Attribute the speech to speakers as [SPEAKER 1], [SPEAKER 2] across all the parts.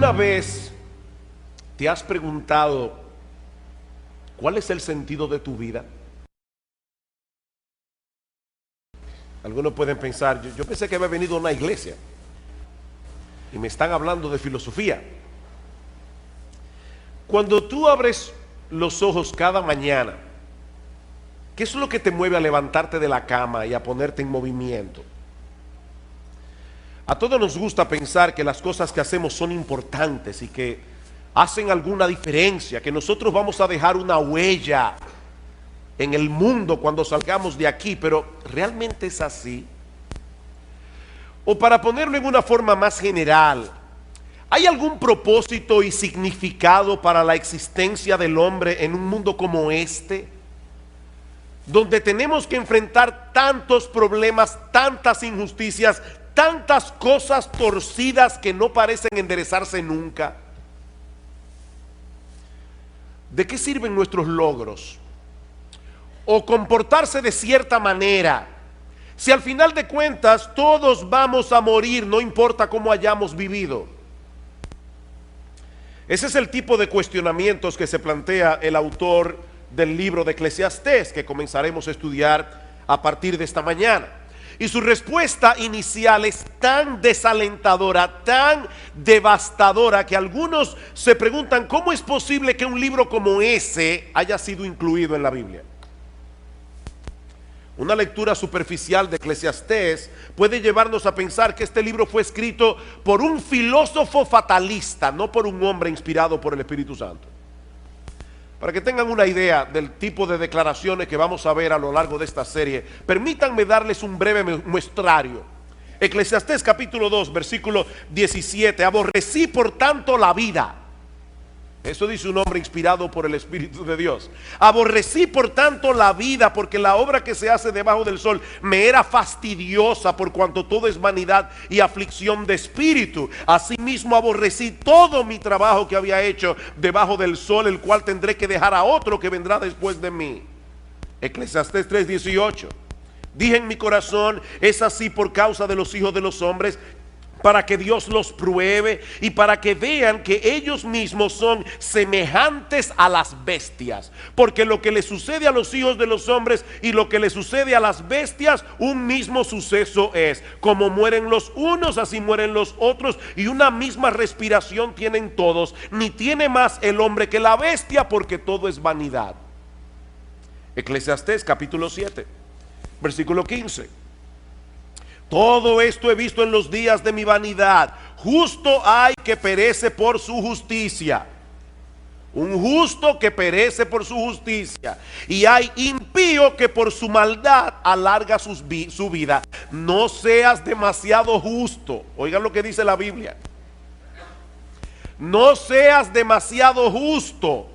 [SPEAKER 1] ¿Alguna vez te has preguntado cuál es el sentido de tu vida? Algunos pueden pensar, yo pensé que había venido a una iglesia y me están hablando de filosofía. Cuando tú abres los ojos cada mañana, ¿qué es lo que te mueve a levantarte de la cama y a ponerte en movimiento? A todos nos gusta pensar que las cosas que hacemos son importantes y que hacen alguna diferencia, que nosotros vamos a dejar una huella en el mundo cuando salgamos de aquí, pero ¿realmente es así? O para ponerlo en una forma más general, ¿hay algún propósito y significado para la existencia del hombre en un mundo como este? Donde tenemos que enfrentar tantos problemas, tantas injusticias, tantas cosas torcidas que no parecen enderezarse nunca. ¿De qué sirven nuestros logros? O comportarse de cierta manera, si al final de cuentas todos vamos a morir, no importa cómo hayamos vivido. Ese es el tipo de cuestionamientos que se plantea el autor del libro de Eclesiastés, que comenzaremos a estudiar a partir de esta mañana. Y su respuesta inicial es tan desalentadora, tan devastadora, que algunos se preguntan cómo es posible que un libro como ese haya sido incluido en la Biblia. Una lectura superficial de Eclesiastés puede llevarnos a pensar que este libro fue escrito por un filósofo fatalista, no por un hombre inspirado por el Espíritu Santo. Para que tengan una idea del tipo de declaraciones que vamos a ver a lo largo de esta serie, permítanme darles un breve muestrario. Eclesiastés capítulo 2, versículo 17. Aborrecí por tanto la vida. Eso dice un hombre inspirado por el Espíritu de Dios. Aborrecí por tanto la vida, porque la obra que se hace debajo del sol me era fastidiosa, por cuanto todo es vanidad y aflicción de espíritu. Asimismo aborrecí todo mi trabajo que había hecho debajo del sol, el cual tendré que dejar a otro que vendrá después de mí. Eclesiastés 3:18. Dije en mi corazón, es así por causa de los hijos de los hombres, para que Dios los pruebe y para que vean que ellos mismos son semejantes a las bestias. Porque lo que le sucede a los hijos de los hombres y lo que le sucede a las bestias, un mismo suceso es. Como mueren los unos, así mueren los otros, y una misma respiración tienen todos. Ni tiene más el hombre que la bestia, porque todo es vanidad. Eclesiastés capítulo 7, versículo 15. Todo esto he visto en los días de mi vanidad. Justo hay que perece por su justicia. Un justo que perece por su justicia. Y hay impío que por su maldad alarga su vida. No seas demasiado justo. Oigan lo que dice la Biblia. No seas demasiado justo,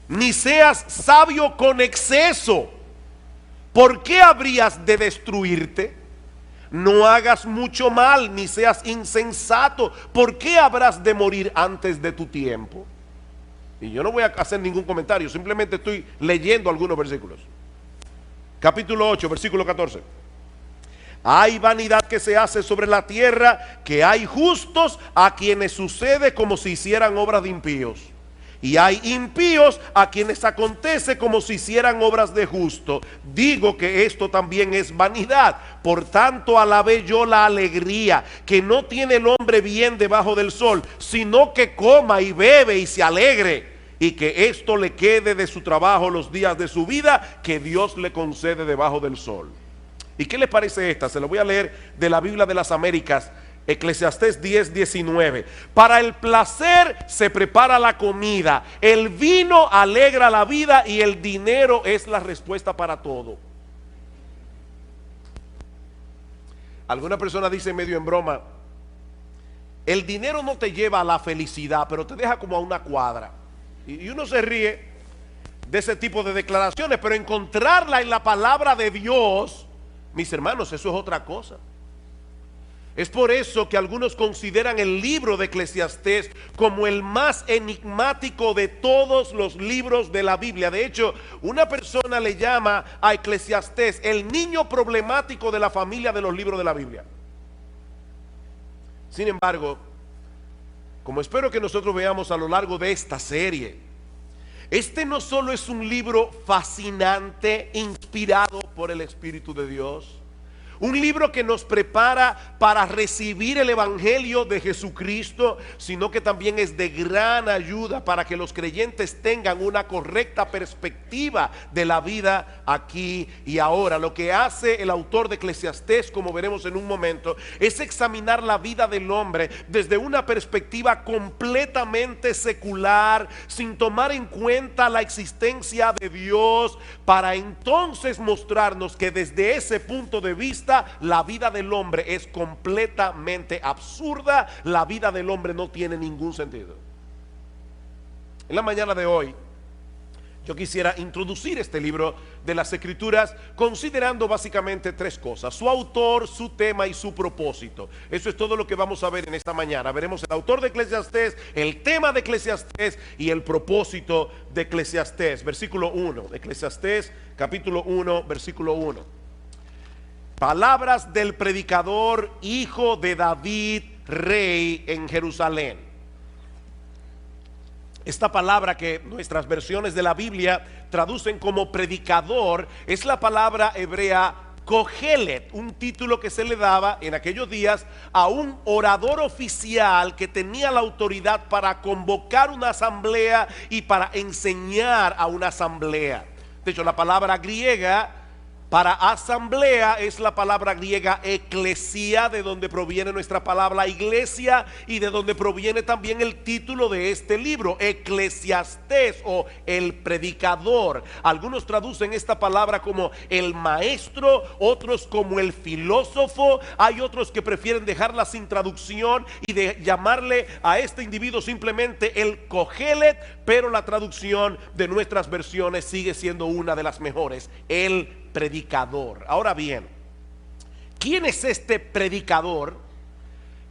[SPEAKER 1] ni seas sabio con exceso. ¿Por qué habrías de destruirte? No hagas mucho mal, ni seas insensato. ¿Por qué habrás de morir antes de tu tiempo? Y yo no voy a hacer ningún comentario, simplemente estoy leyendo algunos versículos. Capítulo 8, versículo 14. Hay vanidad que se hace sobre la tierra, que hay justos a quienes sucede como si hicieran obras de impíos. Y hay impíos a quienes acontece como si hicieran obras de justo. Digo que esto también es vanidad. Por tanto alabé yo la alegría que no tiene el hombre bien debajo del sol, sino que coma y bebe y se alegre, y que esto le quede de su trabajo los días de su vida que Dios le concede debajo del sol. ¿Y qué les parece esta? Se lo voy a leer de la Biblia de las Américas. Eclesiastés 10:19. Para el placer se prepara la comida, el vino alegra la vida y el dinero es la respuesta para todo. Alguna persona dice medio en broma, el dinero no te lleva a la felicidad, pero te deja como a una cuadra. Y uno se ríe de ese tipo de declaraciones, pero encontrarla en la palabra de Dios, mis hermanos, eso es otra cosa. Es por eso que algunos consideran el libro de Eclesiastés como el más enigmático de todos los libros de la Biblia. De hecho, una persona le llama a Eclesiastés el niño problemático de la familia de los libros de la Biblia. Sin embargo, como espero que nosotros veamos a lo largo de esta serie, este no solo es un libro fascinante, inspirado por el Espíritu de Dios, un libro que nos prepara para recibir el Evangelio de Jesucristo, sino que también es de gran ayuda para que los creyentes tengan una correcta perspectiva de la vida aquí y ahora. Lo que hace el autor de Eclesiastés, como veremos en un momento, es examinar la vida del hombre desde una perspectiva completamente secular, sin tomar en cuenta la existencia de Dios, para entonces mostrarnos que desde ese punto de vista la vida del hombre es completamente absurda. La vida del hombre no tiene ningún sentido. En la mañana de hoy yo quisiera introducir este libro de las Escrituras considerando básicamente tres cosas: su autor, su tema y su propósito. Eso es todo lo que vamos a ver en esta mañana. Veremos el autor de Eclesiastés, el tema de Eclesiastés y el propósito de Eclesiastés. Versículo 1, Eclesiastés capítulo 1, versículo 1. Palabras del predicador, hijo de David, rey en Jerusalén. Esta palabra que nuestras versiones de la Biblia traducen como predicador es la palabra hebrea Kohelet, un título que se le daba en aquellos días a un orador oficial que tenía la autoridad para convocar una asamblea y para enseñar a una asamblea. De hecho, la palabra griega para asamblea es la palabra griega eclesia, de donde proviene nuestra palabra iglesia y de donde proviene también el título de este libro, Eclesiastés, o el predicador. Algunos traducen esta palabra como el maestro, otros como el filósofo. Hay otros que prefieren dejarla sin traducción y de llamarle a este individuo simplemente el Kohelet, pero la traducción de nuestras versiones sigue siendo una de las mejores: el predicador. Ahora bien, ¿quién es este predicador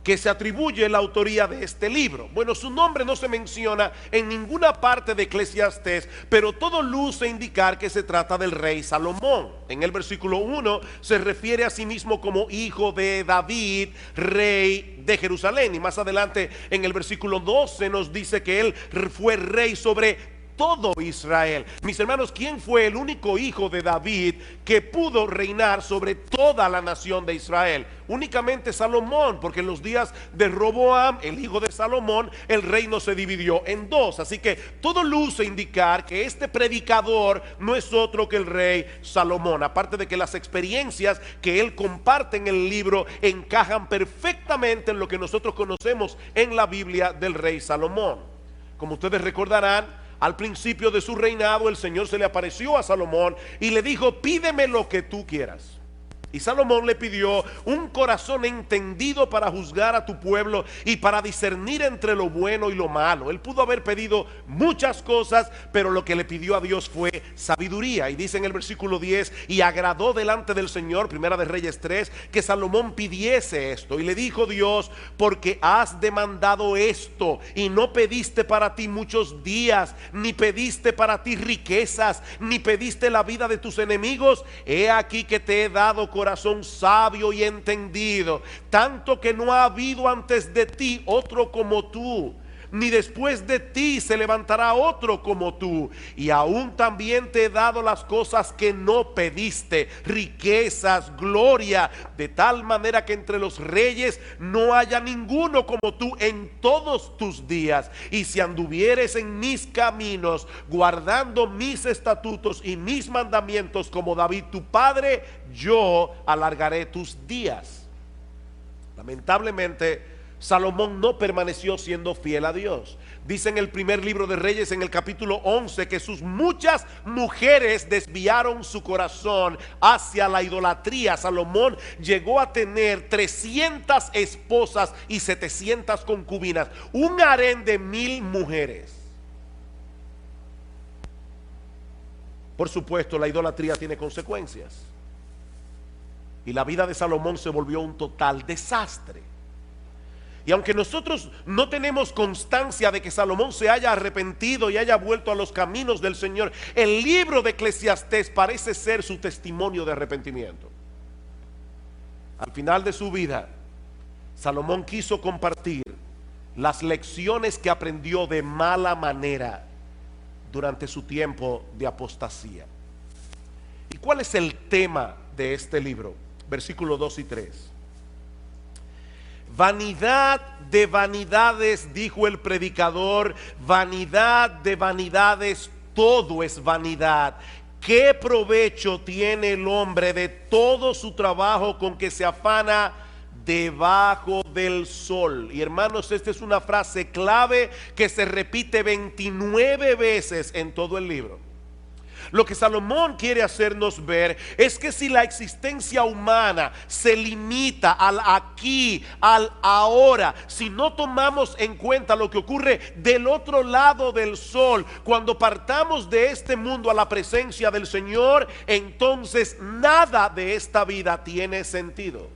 [SPEAKER 1] que se atribuye la autoría de este libro? Bueno, su nombre no se menciona en ninguna parte de Eclesiastés, pero todo luce indicar que se trata del rey Salomón. En el versículo 1 se refiere a sí mismo como hijo de David, rey de Jerusalén, y más adelante en el versículo 12 nos dice que él fue rey sobre todo Israel. Mis hermanos, ¿quién fue el único hijo de David que pudo reinar sobre toda la nación de Israel? Únicamente Salomón, porque en los días de Roboam, el hijo de Salomón, el reino se dividió en dos. Así que todo luce indicar que este predicador no es otro que el rey Salomón, aparte de que las experiencias que él comparte en el libro encajan perfectamente en lo que nosotros conocemos en la Biblia del rey Salomón. Como ustedes recordarán, al principio de su reinado el Señor se le apareció a Salomón y le dijo: pídeme lo que tú quieras. Y Salomón le pidió un corazón entendido para juzgar a tu pueblo y para discernir entre lo bueno y lo malo. Él pudo haber pedido muchas cosas, pero lo que le pidió a Dios fue sabiduría. Y dice en el versículo 10: y agradó delante del Señor, Primera de Reyes 3, que Salomón pidiese esto. Y le dijo Dios: porque has demandado esto y no pediste para ti muchos días, ni pediste para ti riquezas, ni pediste la vida de tus enemigos, he aquí que te he dado corazón sabio y entendido, tanto que no ha habido antes de ti otro como tú, ni después de ti se levantará otro como tú. Y aún también te he dado las cosas que no pediste, riquezas, gloria, de tal manera que entre los reyes no haya ninguno como tú en todos tus días. Y si anduvieres en mis caminos, guardando mis estatutos y mis mandamientos como David tu padre, yo alargaré tus días. Lamentablemente, Salomón no permaneció siendo fiel a Dios. Dice en el primer libro de Reyes, en el capítulo 11, que sus muchas mujeres desviaron su corazón hacia la idolatría. Salomón llegó a tener 300 esposas y 700 concubinas, un harén de 1000 mujeres. Por supuesto, la idolatría tiene consecuencias, y la vida de Salomón se volvió un total desastre. Y aunque nosotros no tenemos constancia de que Salomón se haya arrepentido y haya vuelto a los caminos del Señor, el libro de Eclesiastés parece ser su testimonio de arrepentimiento. Al final de su vida, Salomón quiso compartir las lecciones que aprendió de mala manera durante su tiempo de apostasía. ¿Y cuál es el tema de este libro? Versículos 2 y 3. Vanidad de vanidades, dijo el predicador, vanidad de vanidades, todo es vanidad. ¿Qué provecho tiene el hombre de todo su trabajo con que se afana debajo del sol? Y hermanos, esta es una frase clave que se repite 29 veces en todo el libro. Lo que Salomón quiere hacernos ver es que si la existencia humana se limita al aquí, al ahora, si no tomamos en cuenta lo que ocurre del otro lado del sol, cuando partamos de este mundo a la presencia del Señor, entonces nada de esta vida tiene sentido.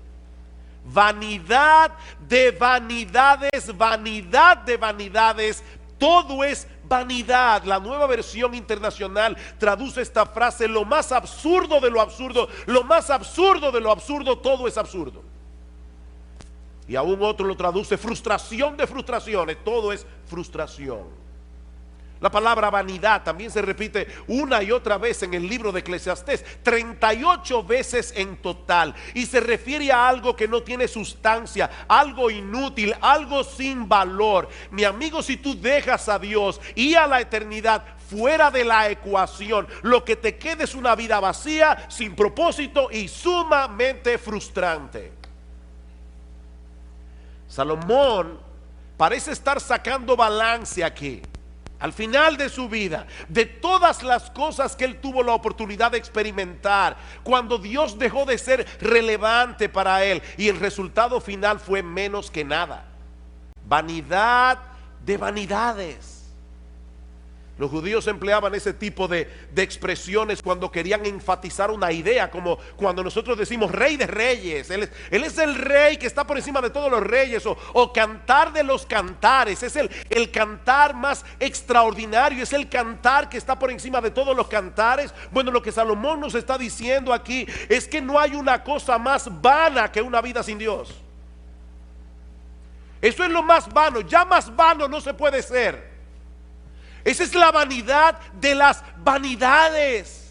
[SPEAKER 1] Vanidad de vanidades, vanidad de vanidades, todo es vanidad. La Nueva Versión Internacional traduce esta frase: lo más absurdo de lo absurdo, lo más absurdo de lo absurdo, todo es absurdo. Y aún otro lo traduce: frustración de frustraciones, todo es frustración. La palabra vanidad también se repite una y otra vez en el libro de Eclesiastés, 38 veces en total, y se refiere a algo que no tiene sustancia, algo inútil, algo sin valor. Mi amigo, si tú dejas a Dios y a la eternidad fuera de la ecuación, lo que te queda es una vida vacía, sin propósito y sumamente frustrante. Salomón parece estar sacando balance aquí. Al final de su vida, de todas las cosas que él tuvo la oportunidad de experimentar, cuando Dios dejó de ser relevante para él, y el resultado final fue menos que nada. Vanidad de vanidades. Los judíos empleaban ese tipo de expresiones cuando querían enfatizar una idea, como cuando nosotros decimos rey de reyes. Él es el rey que está por encima de todos los reyes, o cantar de los cantares. Es el cantar más extraordinario, es el cantar que está por encima de todos los cantares. Bueno, lo que Salomón nos está diciendo aquí es que no hay una cosa más vana que una vida sin Dios. Eso es lo más vano, ya más vano no se puede ser. Esa es la vanidad de las vanidades.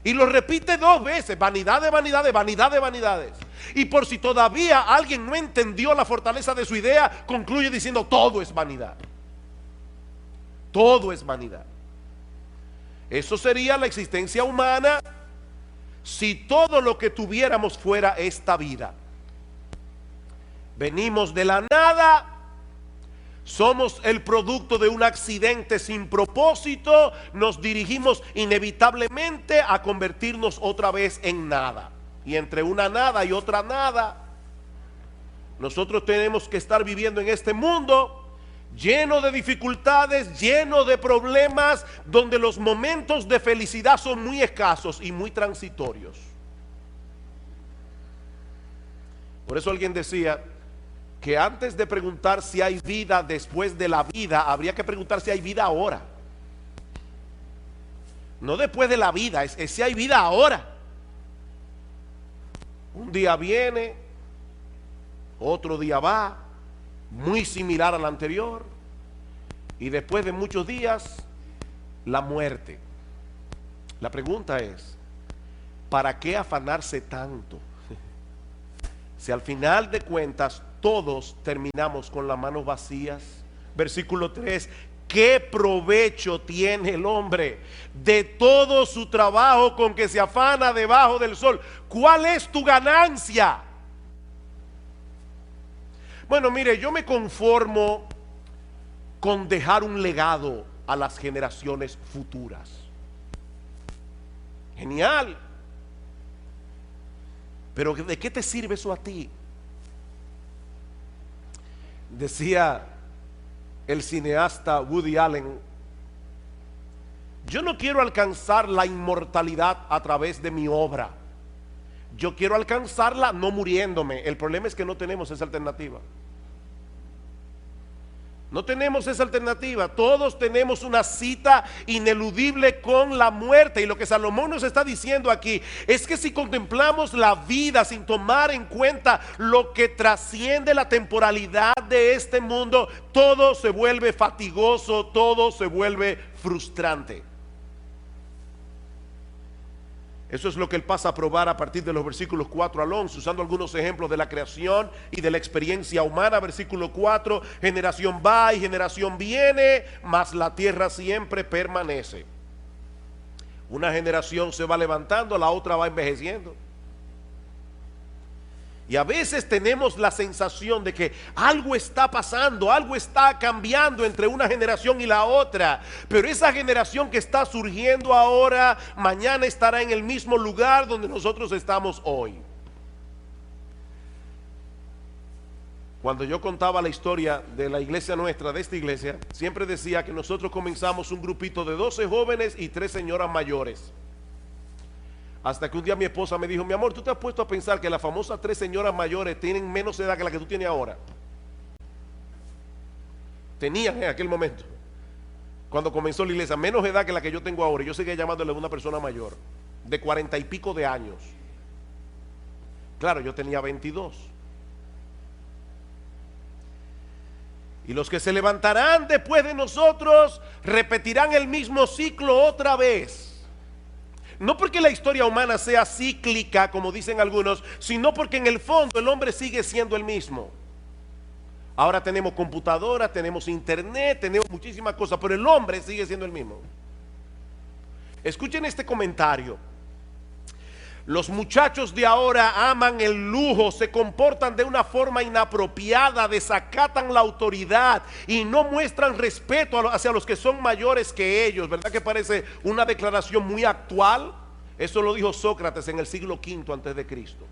[SPEAKER 1] Y lo repite 2 veces: vanidad de vanidades, vanidad de vanidades. Y por si todavía alguien no entendió la fortaleza de su idea, concluye diciendo: todo es vanidad. Todo es vanidad. Eso sería la existencia humana si todo lo que tuviéramos fuera esta vida. Venimos de la nada. Somos el producto de un accidente sin propósito. Nos dirigimos inevitablemente a convertirnos otra vez en nada. Y entre una nada y otra nada, nosotros tenemos que estar viviendo en este mundo lleno de dificultades, lleno de problemas, donde los momentos de felicidad son muy escasos y muy transitorios. Por eso alguien decía que antes de preguntar si hay vida después de la vida, habría que preguntar si hay vida ahora. No después de la vida, es si hay vida ahora. Un día viene, otro día va, muy similar al anterior, y después de muchos días, la muerte. La pregunta es: ¿para qué afanarse tanto? Si al final de cuentas todos terminamos con las manos vacías. Versículo 3: ¿qué provecho tiene el hombre de todo su trabajo con que se afana debajo del sol? ¿Cuál es tu ganancia? Bueno, mire, yo me conformo con dejar un legado a las generaciones futuras. Genial. Pero ¿de qué te sirve eso a ti? Decía el cineasta Woody Allen: yo no quiero alcanzar la inmortalidad a través de mi obra. Yo quiero alcanzarla no muriéndome. El problema es que no tenemos esa alternativa. No tenemos esa alternativa. Todos tenemos una cita ineludible con la muerte. Y lo que Salomón nos está diciendo aquí es que si contemplamos la vida sin tomar en cuenta lo que trasciende la temporalidad de este mundo, todo se vuelve fatigoso, todo se vuelve frustrante. Eso es lo que él pasa a probar a partir de los versículos 4 al 11, usando algunos ejemplos de la creación y de la experiencia humana. Versículo 4: generación va y generación viene, mas la tierra siempre permanece. Una generación se va levantando, la otra va envejeciendo. Y a veces tenemos la sensación de que algo está pasando, algo está cambiando entre una generación y la otra. Pero esa generación que está surgiendo ahora, mañana estará en el mismo lugar donde nosotros estamos hoy. Cuando yo contaba la historia de la iglesia nuestra, de esta iglesia, siempre decía que nosotros comenzamos un grupito de 12 jóvenes y 3 señoras mayores. Hasta que un día mi esposa me dijo: mi amor, ¿tú te has puesto a pensar que las famosas 3 señoras mayores tienen menos edad que la que tú tienes ahora? Tenían en aquel momento, cuando comenzó la iglesia, menos edad que la que yo tengo ahora. Yo seguía llamándole a una persona mayor, de 40 y pico de años. Claro, yo tenía 22. Y los que se levantarán después de nosotros repetirán el mismo ciclo otra vez. No porque la historia humana sea cíclica, como dicen algunos, sino porque en el fondo el hombre sigue siendo el mismo. Ahora tenemos computadoras, tenemos internet, tenemos muchísimas cosas, pero el hombre sigue siendo el mismo. Escuchen este comentario. Los muchachos de ahora aman el lujo, se comportan de una forma inapropiada, desacatan la autoridad y no muestran respeto hacia los que son mayores que ellos. ¿Verdad que parece una declaración muy actual? Eso lo dijo Sócrates en el siglo V antes de Cristo.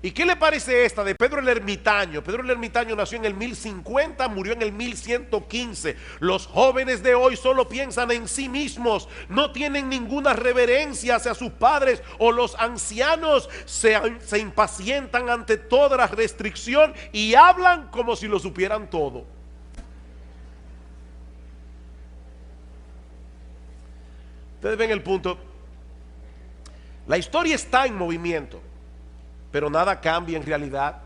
[SPEAKER 1] ¿Y qué le parece esta de Pedro el Ermitaño? Pedro el Ermitaño nació en el 1050, murió en el 1115. Los jóvenes de hoy solo piensan en sí mismos, no tienen ninguna reverencia hacia sus padres, o los ancianos se impacientan ante toda la restricción y hablan como si lo supieran todo. Ustedes ven el punto. La historia está en movimiento, pero nada cambia en realidad.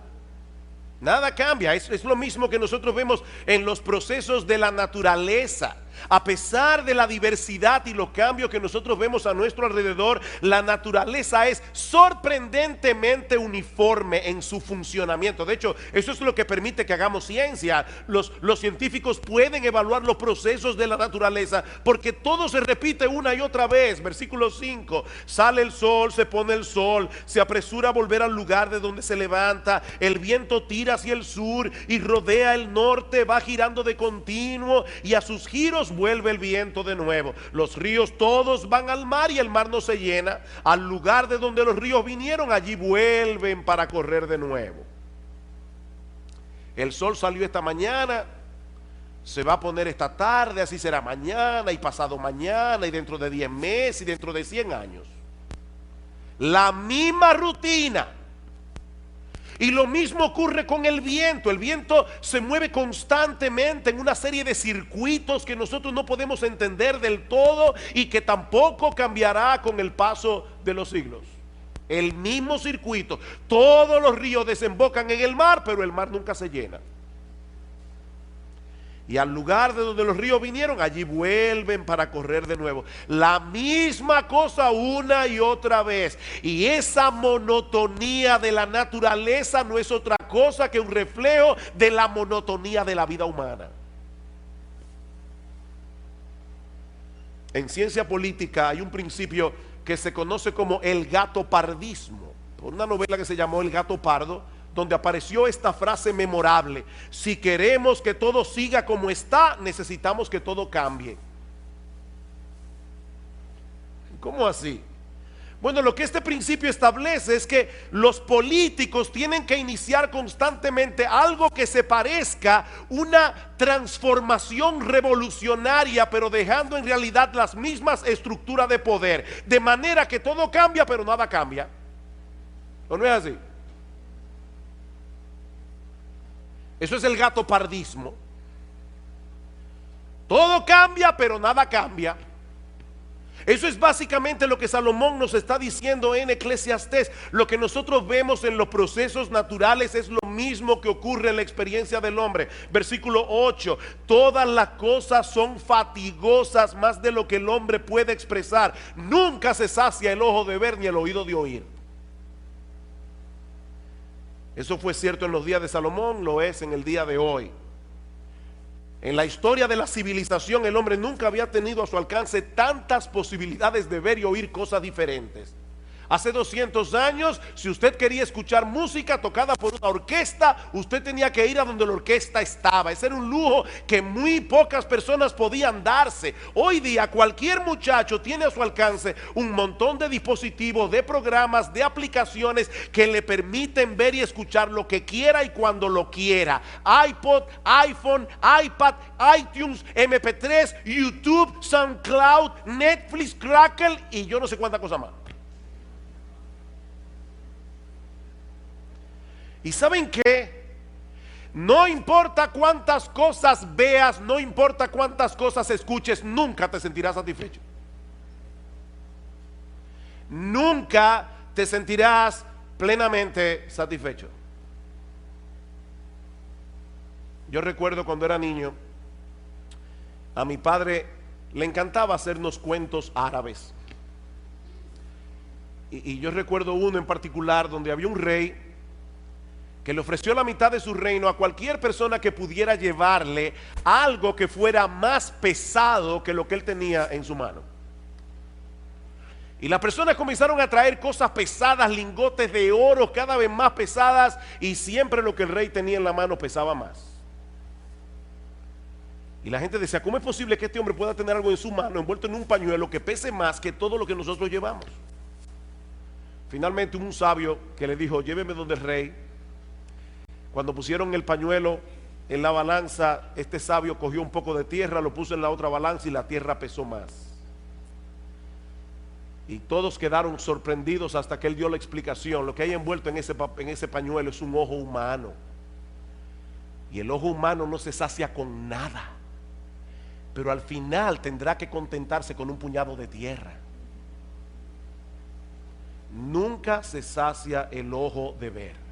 [SPEAKER 1] Nada cambia. Es lo mismo que nosotros vemos en los procesos de la naturaleza. A pesar de la diversidad y los cambios que nosotros vemos a nuestro alrededor, la naturaleza es sorprendentemente uniforme en su funcionamiento. De hecho, eso es lo que permite que hagamos ciencia. Los científicos pueden evaluar los procesos de la naturaleza porque todo se repite una y otra vez. Versículo 5: sale el sol, se pone el sol, se apresura a volver al lugar de donde se levanta, el viento tira hacia el sur y rodea el norte, va girando de continuo y a sus giros vuelve el viento de nuevo. Los ríos todos van al mar y el mar no se llena. Al lugar de donde los ríos vinieron, allí vuelven para correr de nuevo. El sol salió esta mañana, se va a poner esta tarde, así será mañana y pasado mañana y dentro de 10 meses y dentro de 100 años. La misma rutina. Y lo mismo ocurre con el viento. El viento se mueve constantemente en una serie de circuitos que nosotros no podemos entender del todo y que tampoco cambiará con el paso de los siglos. El mismo circuito. Todos los ríos desembocan en el mar, pero el mar nunca se llena. Y al lugar de donde los ríos vinieron, allí vuelven para correr de nuevo. La misma cosa una y otra vez. Y esa monotonía de la naturaleza no es otra cosa que un reflejo de la monotonía de la vida humana. En ciencia política hay un principio que se conoce como el gatopardismo. Una novela que se llamó El gato pardo, donde apareció esta frase memorable: si queremos que todo siga como está, necesitamos que todo cambie. ¿Cómo así? Bueno, lo que este principio establece es que los políticos tienen que iniciar constantemente algo que se parezca una transformación revolucionaria, pero dejando en realidad las mismas estructuras de poder, de manera que todo cambia, pero nada cambia. ¿O no es así? Eso es el gatopardismo. Todo cambia, pero nada cambia. Eso es básicamente lo que Salomón nos está diciendo en Eclesiastés. Lo que nosotros vemos en los procesos naturales es lo mismo que ocurre en la experiencia del hombre. Versículo 8: todas las cosas son fatigosas más de lo que el hombre puede expresar. Nunca se sacia el ojo de ver ni el oído de oír. Eso fue cierto en los días de Salomón, lo es en el día de hoy. En la historia de la civilización, el hombre nunca había tenido a su alcance tantas posibilidades de ver y oír cosas diferentes. Hace 200 años, si usted quería escuchar música tocada por una orquesta, usted tenía que ir a donde la orquesta estaba. Ese era un lujo que muy pocas personas podían darse. Hoy día cualquier muchacho tiene a su alcance un montón de dispositivos, de programas, de aplicaciones que le permiten ver y escuchar lo que quiera y cuando lo quiera. iPod, iPhone, iPad, iTunes, MP3, YouTube, SoundCloud, Netflix, Crackle y yo no sé cuánta cosa más. ¿Y saben qué? No importa cuántas cosas veas, no importa cuántas cosas escuches, nunca te sentirás satisfecho. Nunca te sentirás plenamente satisfecho. Yo recuerdo cuando era niño, a mi padre le encantaba hacernos cuentos árabes. Y yo recuerdo uno en particular donde había un rey que le ofreció la mitad de su reino a cualquier persona que pudiera llevarle algo que fuera más pesado que lo que él tenía en su mano. Y las personas comenzaron a traer cosas pesadas, lingotes de oro cada vez más pesadas, y siempre lo que el rey tenía en la mano pesaba más. Y la gente decía, ¿cómo es posible que este hombre pueda tener algo en su mano envuelto en un pañuelo que pese más que todo lo que nosotros llevamos? Finalmente hubo un sabio que le dijo, lléveme donde el rey. Cuando pusieron el pañuelo en la balanza, este sabio cogió un poco de tierra, lo puso en la otra balanza y la tierra pesó más. Y todos quedaron sorprendidos hasta que él dio la explicación. Lo que hay envuelto en ese pañuelo es un ojo humano. Y el ojo humano no se sacia con nada, pero al final tendrá que contentarse con un puñado de tierra. Nunca se sacia el ojo de ver.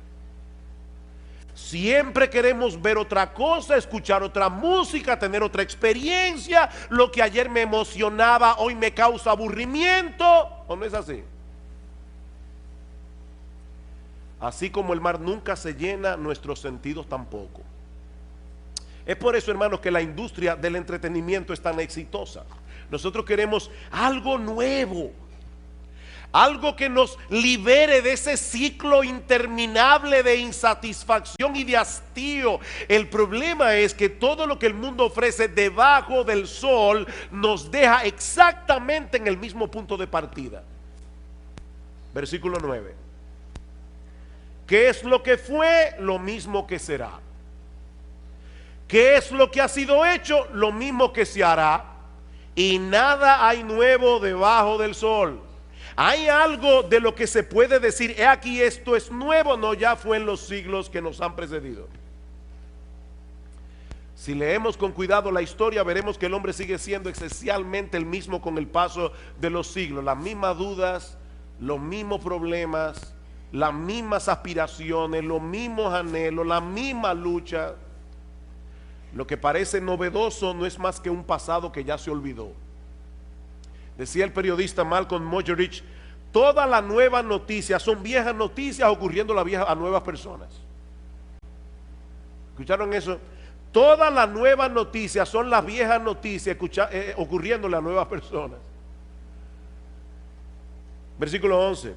[SPEAKER 1] Siempre queremos ver otra cosa, escuchar otra música, tener otra experiencia. Lo que ayer me emocionaba, hoy me causa aburrimiento. ¿O no es así? Así como el mar nunca se llena, nuestros sentidos tampoco. Es por eso, hermanos, que la industria del entretenimiento es tan exitosa. Nosotros queremos algo nuevo, algo que nos libere de ese ciclo interminable de insatisfacción y de hastío. El problema es que todo lo que el mundo ofrece debajo del sol nos deja exactamente en el mismo punto de partida. Versículo 9. ¿Qué es lo que fue? Lo mismo que será. ¿Qué es lo que ha sido hecho? Lo mismo que se hará. Y nada hay nuevo debajo del sol. ¿Hay algo de lo que se puede decir, he aquí esto es nuevo? No, ya fue en los siglos que nos han precedido. Si leemos con cuidado la historia, veremos que el hombre sigue siendo esencialmente el mismo con el paso de los siglos. Las mismas dudas, los mismos problemas, las mismas aspiraciones, los mismos anhelos, la misma lucha. Lo que parece novedoso no es más que un pasado que ya se olvidó. Decía el periodista Malcolm Muggeridge, todas las nuevas noticias son viejas noticias ocurriendo a nuevas personas. ¿Escucharon eso? Todas las nuevas noticias son las viejas noticias ocurriéndole a nuevas personas. Versículo 11.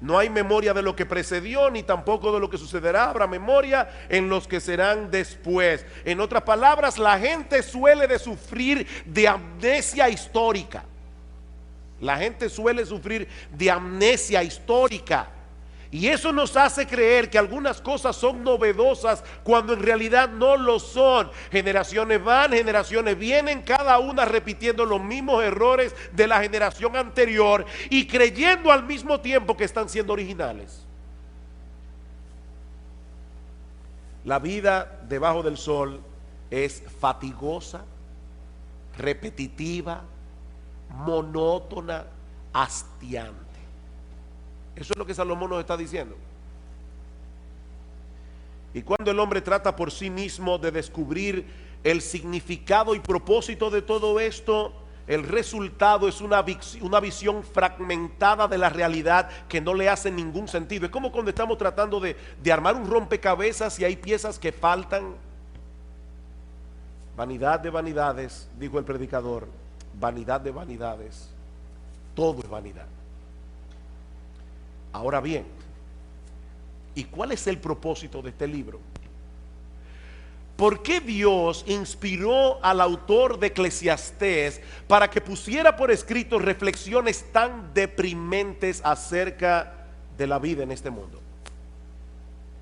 [SPEAKER 1] No hay memoria de lo que precedió, ni tampoco de lo que sucederá. Habrá memoria en los que serán después. En otras palabras, la gente suele de sufrir de amnesia histórica. La gente suele sufrir de amnesia histórica. Y eso nos hace creer que algunas cosas son novedosas cuando en realidad no lo son. Generaciones van, generaciones vienen, cada una repitiendo los mismos errores de la generación anterior y creyendo al mismo tiempo que están siendo originales. La vida debajo del sol es fatigosa, repetitiva, monótona, hastiante. Eso es lo que Salomón nos está diciendo. Y cuando el hombre trata por sí mismo de descubrir el significado y propósito de todo esto, el resultado es una visión fragmentada de la realidad que no le hace ningún sentido. Es como cuando estamos tratando de armar un rompecabezas y hay piezas que faltan. Vanidad de vanidades, dijo el predicador, vanidad de vanidades, todo es vanidad. Ahora bien, ¿y cuál es el propósito de este libro? ¿Por qué Dios inspiró al autor de Eclesiastés para que pusiera por escrito reflexiones tan deprimentes acerca de la vida en este mundo?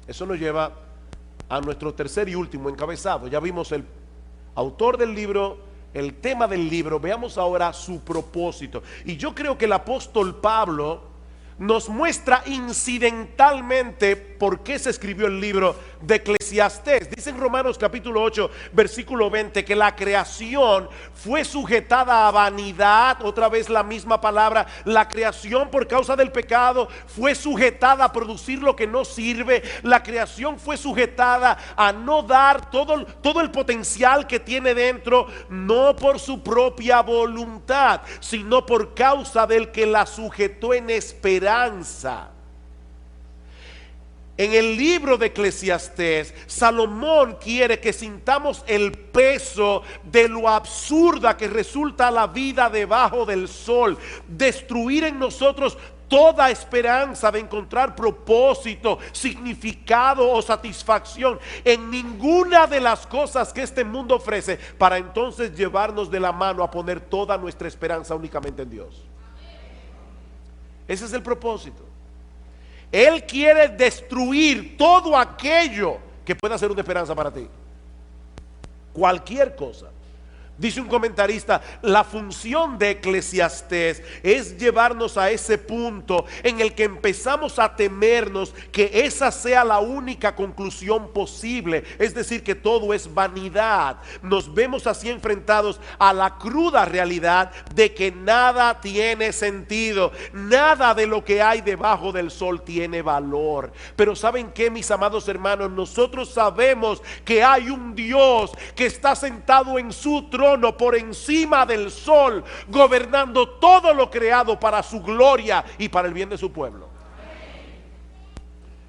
[SPEAKER 1] Eso nos lleva a nuestro tercer y último encabezado. Ya vimos el autor del libro, el tema del libro. Veamos ahora su propósito. Y yo creo que el apóstol Pablo nos muestra incidentalmente por qué se escribió el libro de Eclesiastés. Dice en Romanos capítulo 8 versículo 20 que la creación fue sujetada a vanidad. Otra vez la misma palabra. La creación por causa del pecado fue sujetada a producir lo que no sirve. La creación fue sujetada a no dar todo el potencial que tiene dentro, no por su propia voluntad, sino por causa del que la sujetó en esperanza. En el libro de Eclesiastés, Salomón quiere que sintamos el peso de lo absurda que resulta la vida debajo del sol, destruir en nosotros toda esperanza de encontrar propósito, significado o satisfacción en ninguna de las cosas que este mundo ofrece, para entonces llevarnos de la mano a poner toda nuestra esperanza únicamente en Dios. Ese es el propósito. Él quiere destruir todo aquello que pueda ser una esperanza para ti. Cualquier cosa. Dice un comentarista, la función de Eclesiastés es llevarnos a ese punto en el que empezamos a temernos que esa sea la única conclusión posible, es decir, que todo es vanidad. Nos vemos así enfrentados a la cruda realidad de que nada tiene sentido, nada de lo que hay debajo del sol tiene valor. Pero ¿saben qué, mis amados hermanos? Nosotros sabemos que hay un Dios que está sentado en su trono por encima del sol, gobernando todo lo creado para su gloria y para el bien de su pueblo.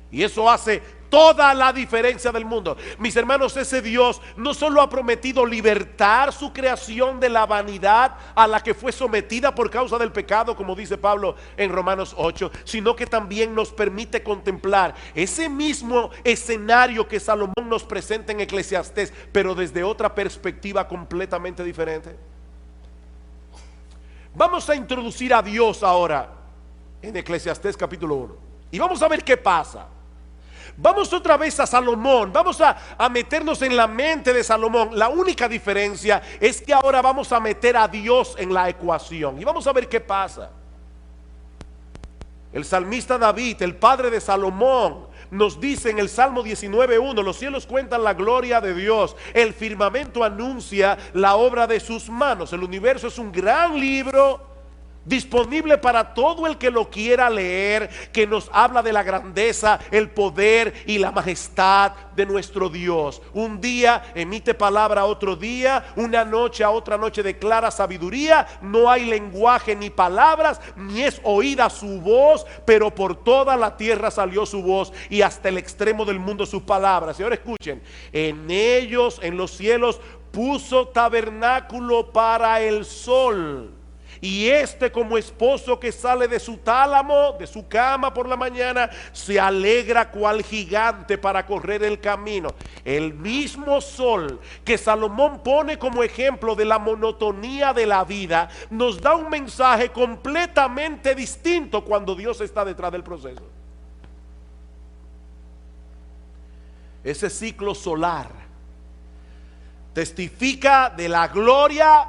[SPEAKER 1] Y eso hace toda la diferencia del mundo. Mis hermanos, ese Dios no solo ha prometido libertar su creación de la vanidad a la que fue sometida por causa del pecado, como dice Pablo en Romanos 8, sino que también nos permite contemplar ese mismo escenario que Salomón nos presenta en Eclesiastés, pero desde otra perspectiva completamente diferente. Vamos a introducir a Dios ahora en Eclesiastés capítulo 1 y vamos a ver qué pasa. Vamos otra vez a Salomón, vamos a meternos en la mente de Salomón. La única diferencia es que ahora vamos a meter a Dios en la ecuación y vamos a ver qué pasa. El salmista David, el padre de Salomón, nos dice en el Salmo 19:1: los cielos cuentan la gloria de Dios, el firmamento anuncia la obra de sus manos. El universo es un gran libro disponible para todo el que lo quiera leer, que nos habla de la grandeza, el poder y la majestad de nuestro Dios. Un día emite palabra a otro día, una noche a otra noche declara sabiduría. No hay lenguaje ni palabras, ni es oída su voz, pero por toda la tierra salió su voz y hasta el extremo del mundo sus palabras. Y ahora escuchen: en ellos, en los cielos, puso tabernáculo para el sol. Y este, como esposo que sale de su tálamo, de su cama por la mañana, se alegra cual gigante para correr el camino. El mismo sol que Salomón pone como ejemplo de la monotonía de la vida, nos da un mensaje completamente distinto cuando Dios está detrás del proceso. Ese ciclo solar testifica de la gloria,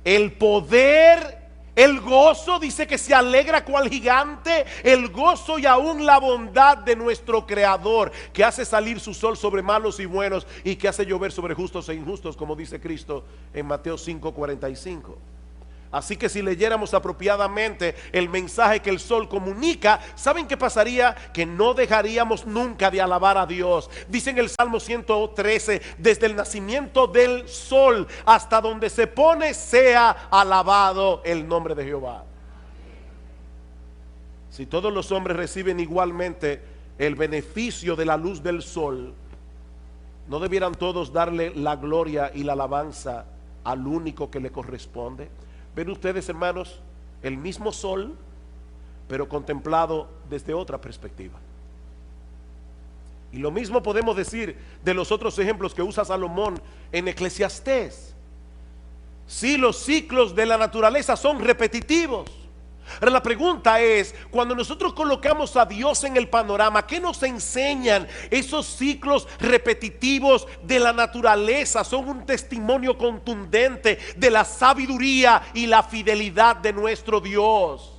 [SPEAKER 1] el poder El gozo dice que se alegra cual gigante, el gozo y aún la bondad de nuestro Creador, que hace salir su sol sobre malos y buenos y que hace llover sobre justos e injustos, como dice Cristo en Mateo 5:45. Así que si leyéramos apropiadamente el mensaje que el sol comunica, ¿saben qué pasaría? Que no dejaríamos nunca de alabar a Dios. Dice en el Salmo 113, desde el nacimiento del sol hasta donde se pone, sea alabado el nombre de Jehová. Si todos los hombres reciben igualmente el beneficio de la luz del sol, ¿no debieran todos darle la gloria y la alabanza al único que le corresponde? Ven ustedes, hermanos, el mismo sol, pero contemplado desde otra perspectiva. Y lo mismo podemos decir de los otros ejemplos que usa Salomón en Eclesiastés. Sí, los ciclos de la naturaleza son repetitivos. Ahora la pregunta es, cuando nosotros colocamos a Dios en el panorama, ¿qué nos enseñan esos ciclos repetitivos de la naturaleza? Son un testimonio contundente de la sabiduría y la fidelidad de nuestro Dios.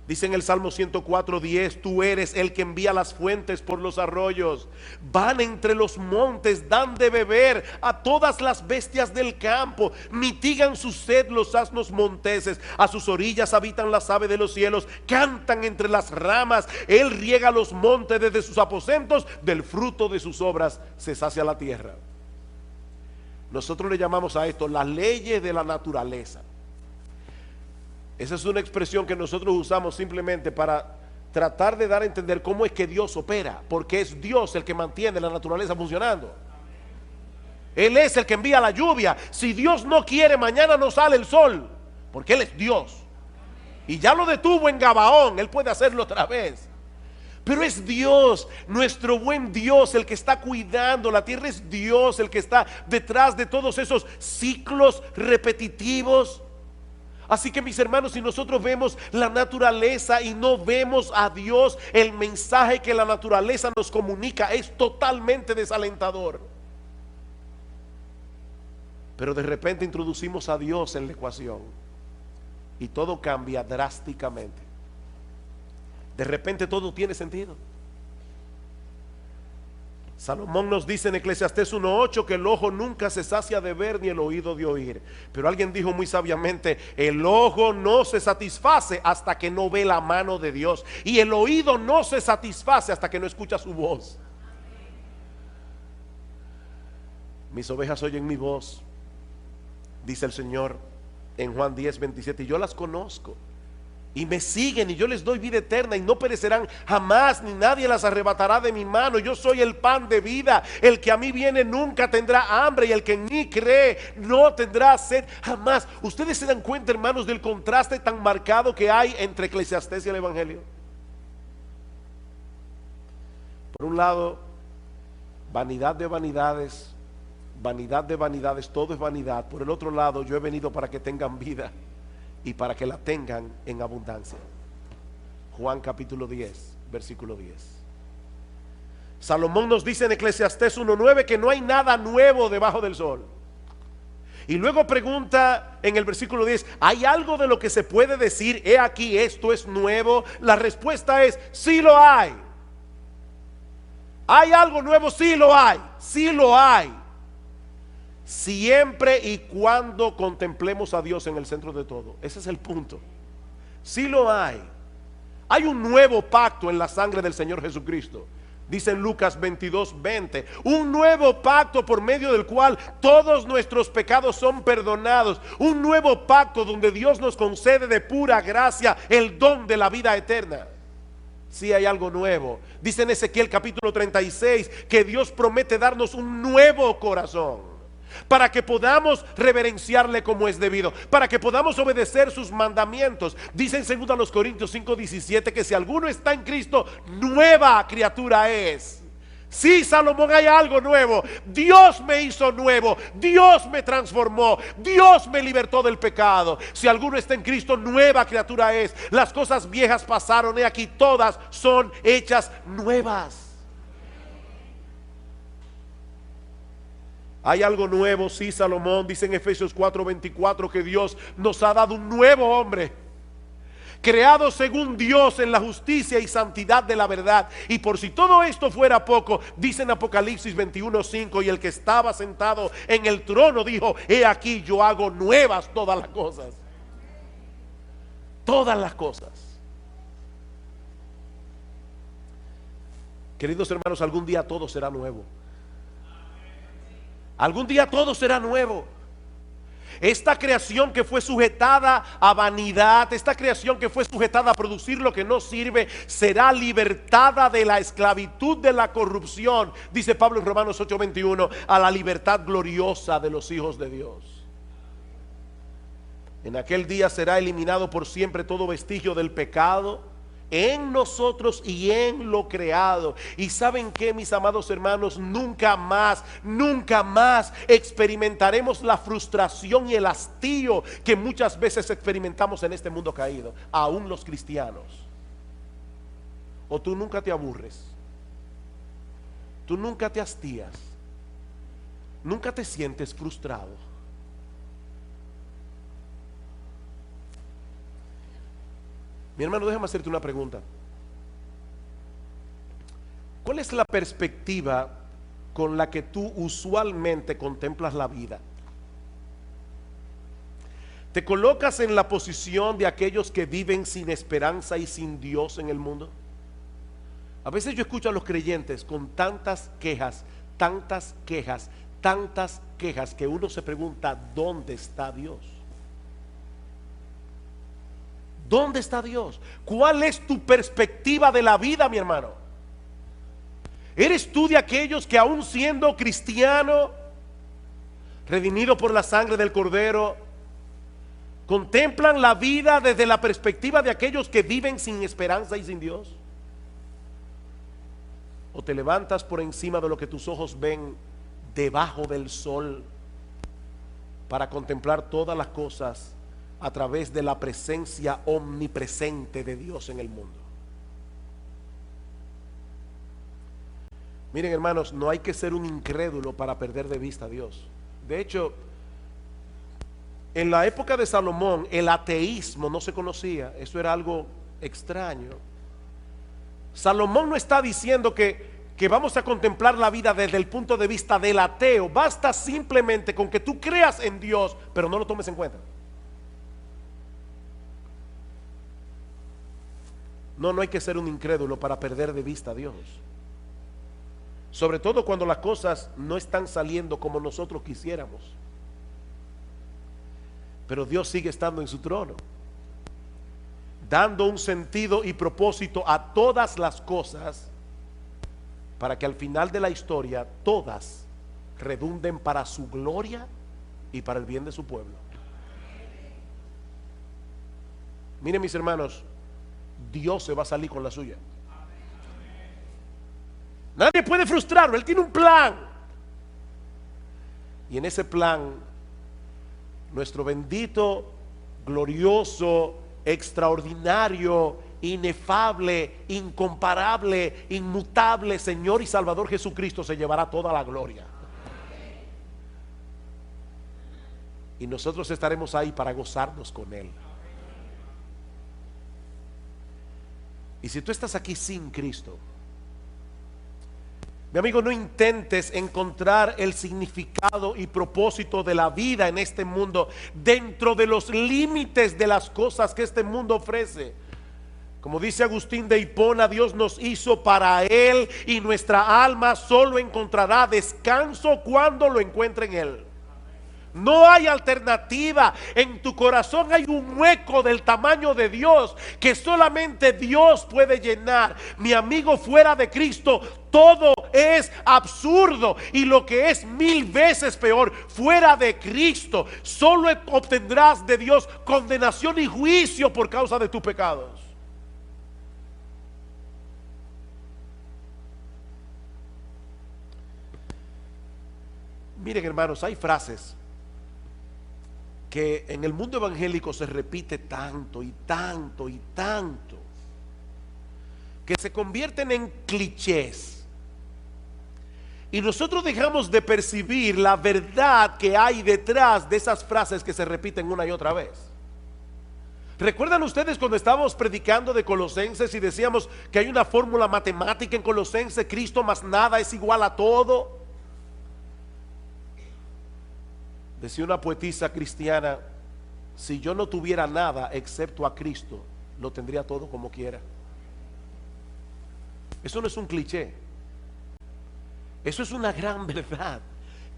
[SPEAKER 1] Dice en el Salmo 104:10, tú eres el que envía las fuentes por los arroyos, van entre los montes, dan de beber a todas las bestias del campo, mitigan su sed los asnos monteses, a sus orillas habitan las aves de los cielos, cantan entre las ramas, él riega los montes desde sus aposentos, del fruto de sus obras se sacia la tierra. Nosotros le llamamos a esto las leyes de la naturaleza. Esa es una expresión que nosotros usamos simplemente para tratar de dar a entender cómo es que Dios opera, porque es Dios el que mantiene la naturaleza funcionando. Él es el que envía la lluvia. Si Dios no quiere, mañana no sale el sol, porque Él es Dios. Y ya lo detuvo en Gabaón, Él puede hacerlo otra vez. Pero es Dios, nuestro buen Dios, el que está cuidando la tierra. Es Dios el que está detrás de todos esos ciclos repetitivos. Así que mis hermanos, si nosotros vemos la naturaleza y no vemos a Dios, el mensaje que la naturaleza nos comunica es totalmente desalentador. Pero de repente introducimos a Dios en la ecuación y todo cambia drásticamente. De repente todo tiene sentido. Salomón nos dice en Eclesiastés 1:8 que el ojo nunca se sacia de ver ni el oído de oír. Pero alguien dijo muy sabiamente, el ojo no se satisface hasta que no ve la mano de Dios, y el oído no se satisface hasta que no escucha su voz. Mis ovejas oyen mi voz, dice el Señor en Juan 10:27, y yo las conozco y me siguen, y yo les doy vida eterna, y no perecerán jamás, ni nadie las arrebatará de mi mano. Yo soy el pan de vida. El que a mí viene nunca tendrá hambre, y el que en mí cree no tendrá sed jamás. Ustedes se dan cuenta, hermanos, del contraste tan marcado que hay entre Eclesiastés y el Evangelio. Por un lado, vanidad de vanidades, todo es vanidad. Por el otro lado, yo he venido para que tengan vida y para que la tengan en abundancia. Juan capítulo 10, versículo 10. Salomón nos dice en Eclesiastés 1:9 que no hay nada nuevo debajo del sol. Y luego pregunta en el versículo 10, ¿hay algo de lo que se puede decir, he aquí esto es nuevo? La respuesta es, sí lo hay. ¿Hay algo nuevo? Sí lo hay, sí lo hay. Siempre y cuando contemplemos a Dios en el centro de todo. Ese es el punto. Sí lo hay. Hay un nuevo pacto en la sangre del Señor Jesucristo. Dice en Lucas 22:20, un nuevo pacto por medio del cual todos nuestros pecados son perdonados. Un nuevo pacto donde Dios nos concede de pura gracia el don de la vida eterna. Sí hay algo nuevo. Dice en Ezequiel capítulo 36 que Dios promete darnos un nuevo corazón, para que podamos reverenciarle como es debido, para que podamos obedecer sus mandamientos. Dice en 2 Corintios 5:17 que si alguno está en Cristo, nueva criatura es. Sí, Salomón, hay algo nuevo. Dios me hizo nuevo, Dios me transformó, Dios me libertó del pecado. Si alguno está en Cristo, nueva criatura es. Las cosas viejas pasaron, he aquí todas son hechas nuevas. Hay algo nuevo, sí, Salomón dice en Efesios 4:24 que Dios nos ha dado un nuevo hombre, creado según Dios en la justicia y santidad de la verdad. Y por si todo esto fuera poco, dice en Apocalipsis 21:5, y el que estaba sentado en el trono dijo: he aquí, yo hago nuevas todas las cosas. Todas las cosas. Queridos hermanos, algún día todo será nuevo. Algún día todo será nuevo. Esta creación que fue sujetada a vanidad, esta creación que fue sujetada a producir lo que no sirve, será libertada de la esclavitud de la corrupción, dice Pablo en Romanos 8:21, a la libertad gloriosa de los hijos de Dios. En aquel día será eliminado por siempre todo vestigio del pecado en nosotros y en lo creado. Y ¿saben qué, mis amados hermanos? Nunca más experimentaremos la frustración y el hastío que muchas veces experimentamos en este mundo caído, aún los cristianos. O tú nunca te aburres, tú nunca te hastías, nunca te sientes frustrado. Mi hermano, déjame hacerte una pregunta. ¿Cuál es la perspectiva con la que tú usualmente contemplas la vida? ¿Te colocas en la posición de aquellos que viven sin esperanza y sin Dios en el mundo? A veces yo escucho a los creyentes con tantas quejas, que uno se pregunta: ¿dónde está Dios? ¿Dónde está Dios? ¿Cuál es tu perspectiva de la vida, mi hermano? ¿Eres tú de aquellos que, aún siendo cristiano, redimido por la sangre del Cordero, contemplan la vida desde la perspectiva de aquellos que viven sin esperanza y sin Dios? ¿O te levantas por encima de lo que tus ojos ven debajo del sol para contemplar todas las cosas a través de la presencia omnipresente de Dios en el mundo? Miren, hermanos, no hay que ser un incrédulo para perder de vista a Dios. De hecho, en la época de Salomón el ateísmo no se conocía. Eso era algo extraño. Salomón no está diciendo que vamos a contemplar la vida desde el punto de vista del ateo. Basta simplemente con que tú creas en Dios, pero no lo tomes en cuenta. No hay que ser un incrédulo para perder de vista a Dios. Sobre todo cuando las cosas no están saliendo como nosotros quisiéramos. Pero Dios sigue estando en su trono, dando un sentido y propósito a todas las cosas, para que al final de la historia todas redunden para su gloria y para el bien de su pueblo. Miren, mis hermanos, Dios se va a salir con la suya. Nadie puede frustrarlo. Él tiene un plan, y en ese plan nuestro bendito, glorioso, extraordinario, inefable, incomparable, inmutable Señor y Salvador Jesucristo se llevará toda la gloria. Y nosotros estaremos ahí para gozarnos con Él. Y si tú estás aquí sin Cristo, mi amigo, no intentes encontrar el significado y propósito de la vida en este mundo dentro de los límites de las cosas que este mundo ofrece. Como dice Agustín de Hipona, Dios nos hizo para Él, y nuestra alma solo encontrará descanso cuando lo encuentre en Él. No hay alternativa. En tu corazón hay un hueco del tamaño de Dios que solamente Dios puede llenar. Mi amigo, fuera de Cristo todo es absurdo, y lo que es 1000 veces peor, fuera de Cristo solo obtendrás de Dios condenación y juicio por causa de tus pecados. Miren, hermanos, hay frases que en el mundo evangélico se repite tanto y tanto y tanto, que se convierten en clichés, Y nosotros dejamos de percibir la verdad que hay detrás de esas frases que se repiten una y otra vez. ¿Recuerdan ustedes cuando estábamos predicando de Colosenses y decíamos que hay una fórmula matemática en Colosenses? Cristo más nada es igual a todo. Decía una poetisa cristiana: si yo no tuviera nada excepto a Cristo, lo tendría todo como quiera. Eso no es un cliché. Eso es una gran verdad.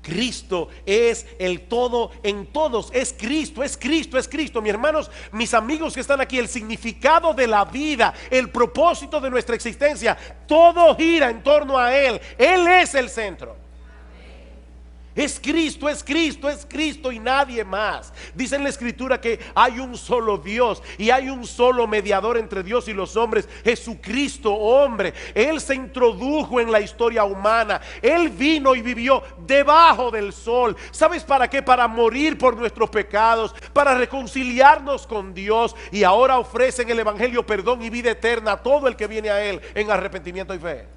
[SPEAKER 1] Cristo es el todo en todos. Es Cristo, es Cristo, es Cristo. Mis hermanos, mis amigos que están aquí, el significado de la vida, el propósito de nuestra existencia, todo gira en torno a Él. Él es el centro. Es Cristo, es Cristo, es Cristo y nadie más. Dice en la Escritura que hay un solo Dios y hay un solo mediador entre Dios y los hombres, Jesucristo hombre. Él se introdujo en la historia humana. Él vino y vivió debajo del sol. ¿Sabes para qué? Para morir por nuestros pecados, para reconciliarnos con Dios, y ahora ofrece en el Evangelio perdón y vida eterna a todo el que viene a Él en arrepentimiento y fe.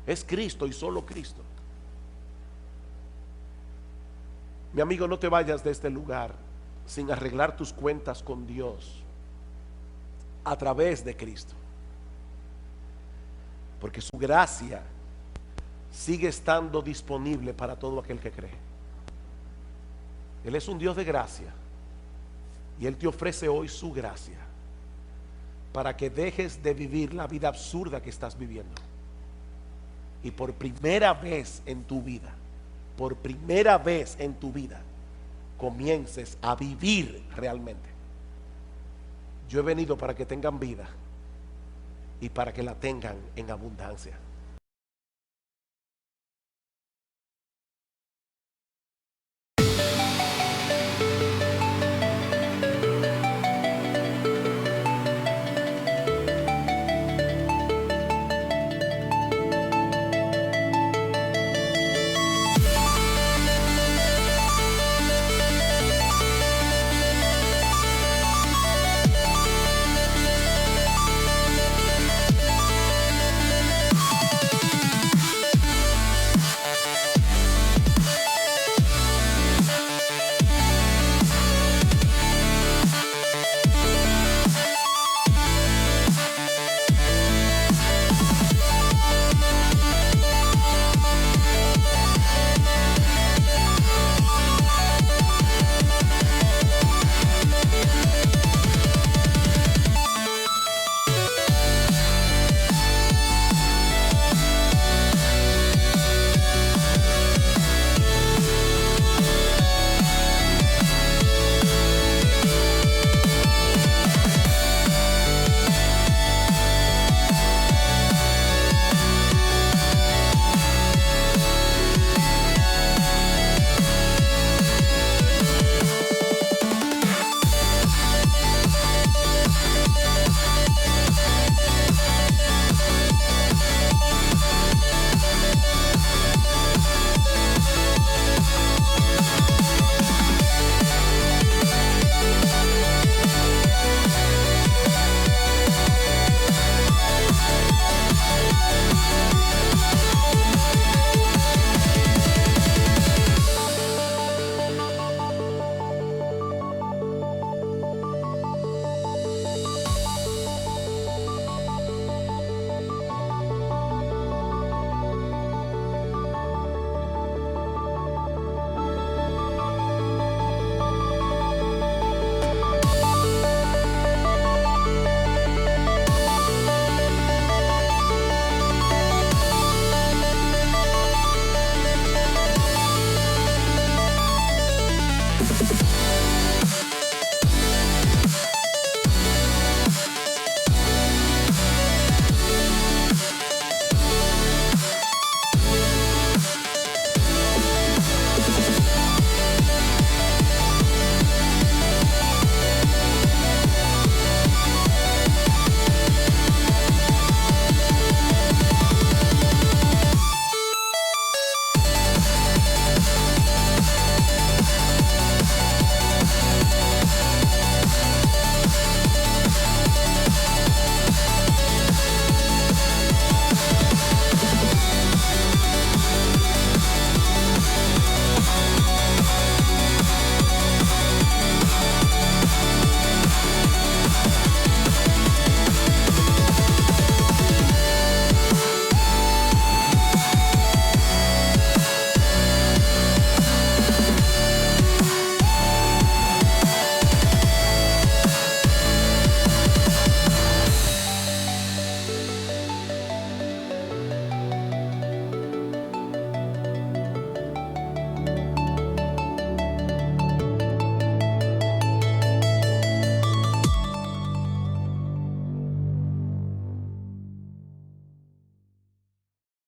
[SPEAKER 1] Es Cristo y solo Cristo. Mi amigo, no te vayas de este lugar sin arreglar tus cuentas con Dios a través de Cristo, porque su gracia sigue estando disponible para todo aquel que cree. Él es un Dios de gracia y Él te ofrece hoy su gracia para que dejes de vivir la vida absurda que estás viviendo y por primera vez en tu vida, por primera vez en tu vida, comiences a vivir realmente. Yo he venido para que tengan vida y para que la tengan en abundancia.